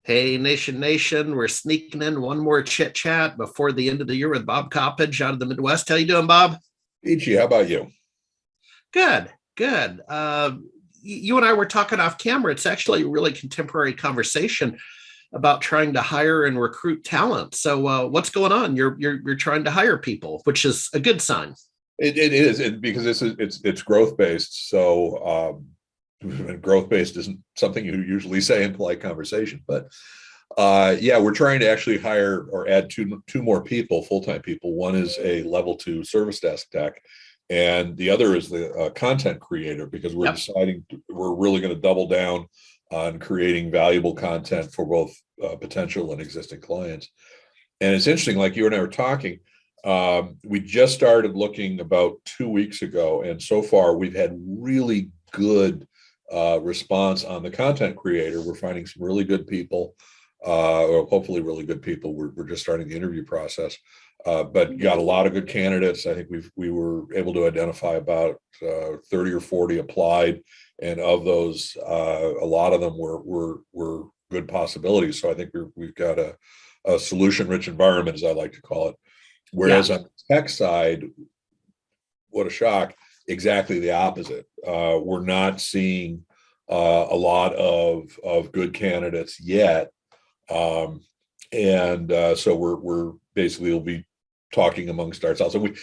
Hey, Nation, we're sneaking in one more chit chat before the end of the year with Bob Coppedge out of the Midwest. How you doing, Bob? Peachy, how about you? Good, good. You and I were talking off camera. It's actually a really contemporary conversation about trying to hire and recruit talent. So, what's going on? You're trying to hire people, which is a good sign. It is because it's growth based. So growth based isn't something you usually say in polite conversation, but yeah, we're trying to actually hire or add two more people, full time people. One is a level two service desk tech, and the other is the content creator because we're Yep. deciding we're really going to double down on creating valuable content for both potential and existing clients. And it's interesting, like you and I were talking, we just started looking about 2 weeks ago, and so far we've had really good response on the content creator. We're finding some really good people, or hopefully really good people. We're just starting the interview process, but got a lot of good candidates. I think we were able to identify about 30 or 40 applied, and of those, a lot of them were good possibilities. So I think we've got a solution-rich environment, as I like to call it. Yeah. Whereas on the tech side, what a shock, exactly the opposite. We're not seeing a lot of good candidates yet. And so we're basically will be talking amongst ourselves. And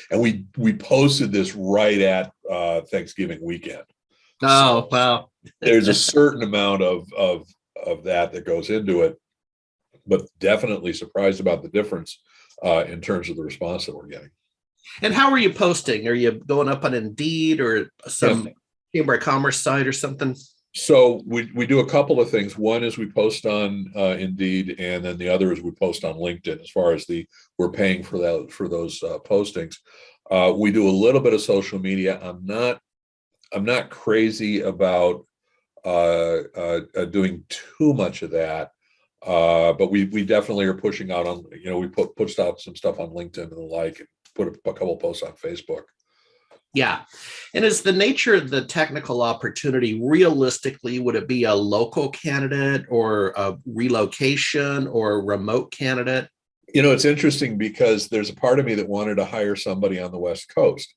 we posted this right at Thanksgiving weekend. Oh, wow. There's a certain amount of that goes into it, but definitely surprised about the difference in terms of the response that we're getting. And how are you posting? Are you going up on Indeed or some Yeah. Chamber of Commerce site or something? So we do a couple of things. One is we post on Indeed, and then the other is we post on LinkedIn. As far as we're paying for those postings, we do a little bit of social media. I'm not crazy about doing too much of that, but we definitely are pushing out on, we pushed out some stuff on LinkedIn and the like, and put a couple of posts on Facebook. Yeah. And is the nature of the technical opportunity realistically, would it be a local candidate or a relocation or a remote candidate? It's interesting because there's a part of me that wanted to hire somebody on the West Coast.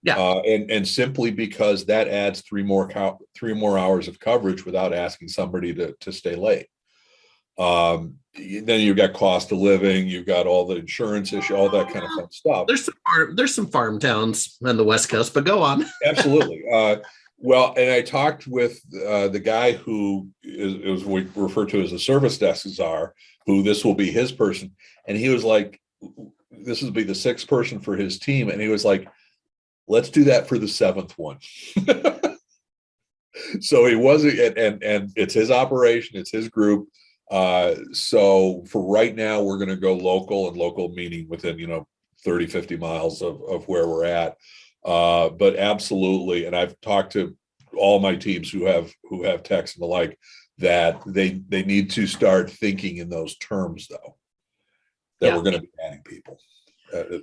Yeah. And simply because that adds three more hours of coverage without asking somebody to stay late. Then you've got cost of living, you've got all the insurance issue, all that kind of fun stuff. There's some farm towns on the West Coast, but go on. Absolutely. Well, and I talked with the guy who is we refer to as the service desk czar, who this will be his person, and he was like, "This will be the sixth person for his team," and he was like, "Let's do that for the seventh one." So he wasn't, and it's his operation, it's his group. So for right now, we're going to go local, and local meaning within 30, 50 miles of where we're at. But absolutely, and I've talked to all my teams who have techs and the like, that they need to start thinking in those terms, though, that Yeah. we're going to be adding people.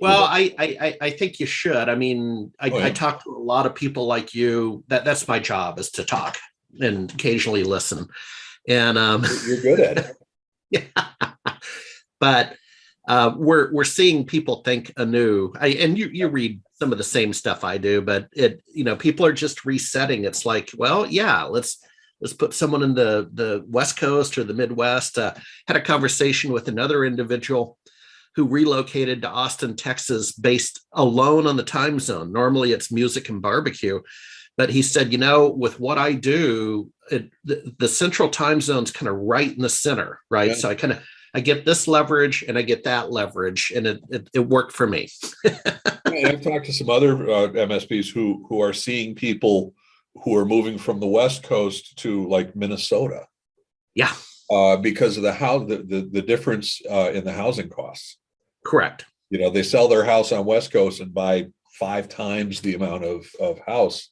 Well, I think you should. I mean, Oh, I yeah. talk to a lot of people like you. That's my job, is to talk and occasionally listen. And You're good at it. yeah, but we're seeing people think anew. And you read some of the same stuff I do, but people are just resetting. It's like, well, yeah, let's put someone in the West Coast or the Midwest. Had a conversation with another individual who relocated to Austin, Texas, based alone on the time zone. Normally it's music and barbecue. But he said, with what I do, the central time zone's kind of right in the center, right? Yeah. So I get this leverage and I get that leverage, and it worked for me. And I've talked to some other MSPs who are seeing people who are moving from the West Coast to like Minnesota. Yeah. Because of the difference in the housing costs. Correct. They sell their house on West Coast and buy 5 times the amount of house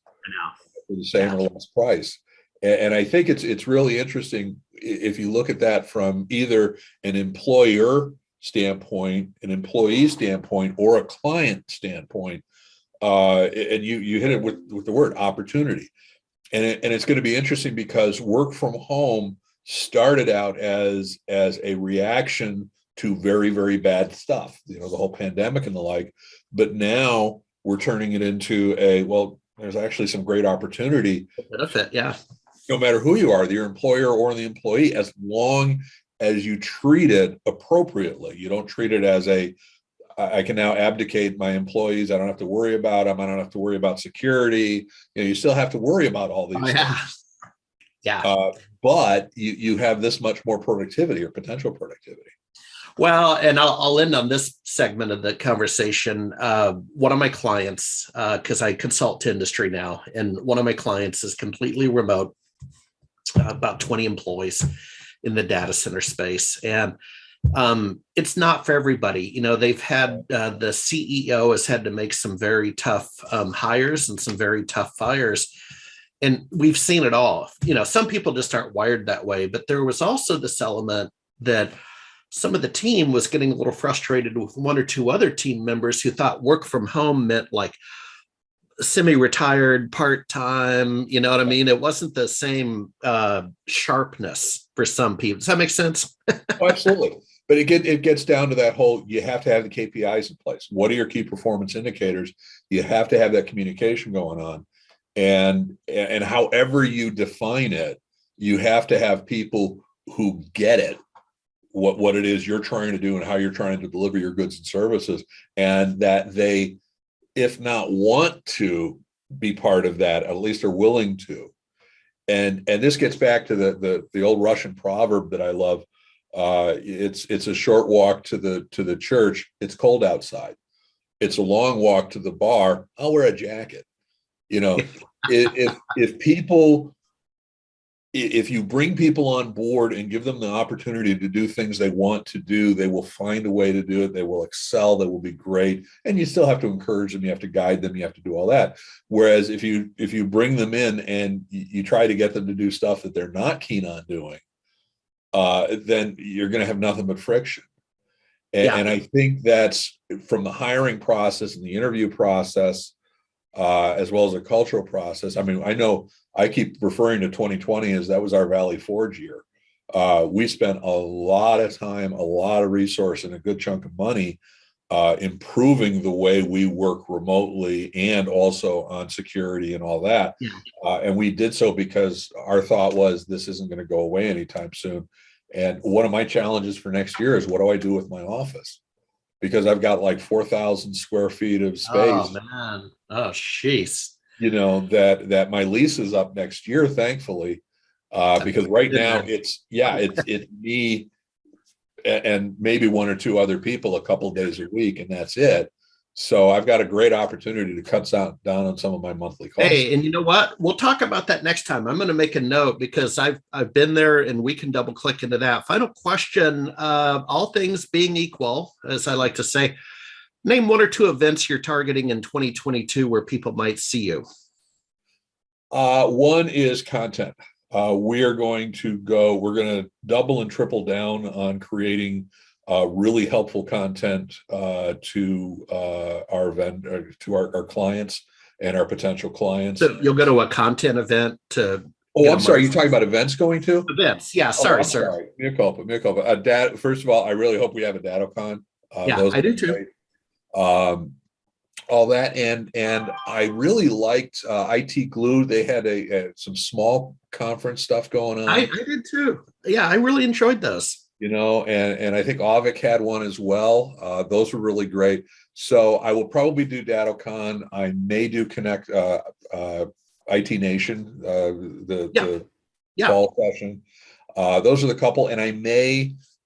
for the same or less price. And I think it's really interesting if you look at that from either an employer standpoint, an employee standpoint, or a client standpoint. And you hit it with the word opportunity. And it's going to be interesting because work from home started out as a reaction to very, very bad stuff, the whole pandemic and the like. But now we're turning it into well, there's actually some great opportunity. Benefit, yeah. No matter who you are, the employer or the employee, as long as you treat it appropriately. You don't treat it as I can now abdicate my employees. I don't have to worry about them. I don't have to worry about security. You still have to worry about all these things. Yeah. But you have this much more productivity or potential productivity. Well, and I'll end on this segment of the conversation. One of my clients, because I consult to industry now, and one of my clients is completely remote, about 20 employees in the data center space. And it's not for everybody. They've had the CEO has had to make some very tough hires and some very tough fires. And we've seen it all. Some people just aren't wired that way. But there was also this element that some of the team was getting a little frustrated with one or two other team members who thought work from home meant like semi-retired, part-time. You know what I mean? It wasn't the same sharpness for some people. Does that make sense? Oh, absolutely. But it gets down to that whole, you have to have the KPIs in place. What are your key performance indicators? You have to have that communication going on. And however you define it, you have to have people who get it, what it is you're trying to do and how you're trying to deliver your goods and services, and that they, if not want to be part of that, at least are willing to. And this gets back to the old Russian proverb that I love. It's a short walk to the church. It's cold outside. It's a long walk to the bar. I'll wear a jacket. If you bring people on board and give them the opportunity to do things they want to do, they will find a way to do it. They will excel. They will be great. And you still have to encourage them. You have to guide them. You have to do all that. Whereas if you bring them in and you try to get them to do stuff that they're not keen on doing, then you're going to have nothing but friction. And I think that's from the hiring process and the interview process, as well as the cultural process. I mean, I know I keep referring to 2020 as that was our Valley Forge year. We spent a lot of time, a lot of resource, and a good chunk of money improving the way we work remotely and also on security and all that. And we did so because our thought was this isn't going to go away anytime soon. And one of my challenges for next year is, what do I do with my office? Because I've got like 4,000 square feet of space. Oh, man. Oh, jeez. That my lease is up next year, thankfully, because right now it's me and maybe one or two other people a couple of days a week, and that's it. So I've got a great opportunity to cut down on some of my monthly costs. Hey, and you know what? We'll talk about that next time. I'm going to make a note because I've been there, and we can double click into that. Final question: all things being equal, as I like to say, name one or two events you're targeting in 2022 where people might see you. One is content. We're going to double and triple down on creating really helpful content to our clients and our potential clients. So you'll go to a content event to. Oh, I'm sorry. You're talking about events going to? Events. Yeah. Sorry, sir. Sorry. Mea culpa. First of all, I really hope we have a DataCon. I do too. All that. And I really liked IT Glue. They had some small conference stuff going on. I did too. Yeah, I really enjoyed those. And I think Avik had one as well. Those were really great. So I will probably do DataCon. I may do Connect IT Nation, the fall session. Those are the couple. And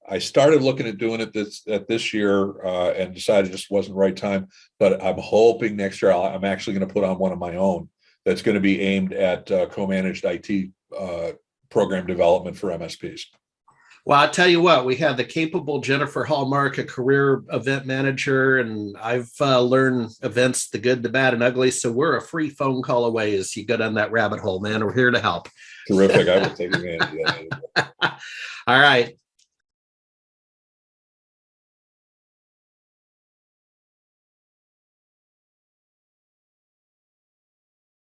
I started looking at doing it this year and decided it just wasn't the right time. But I'm hoping next year I'm actually going to put on one of my own that's going to be aimed at co-managed IT program development for MSPs. Well, I'll tell you what, we have the capable Jennifer Hallmark, a career event manager, and I've learned events, the good, the bad, and ugly. So we're a free phone call away as you go down that rabbit hole, man. We're here to help. Terrific. I will take advantage of that. All right.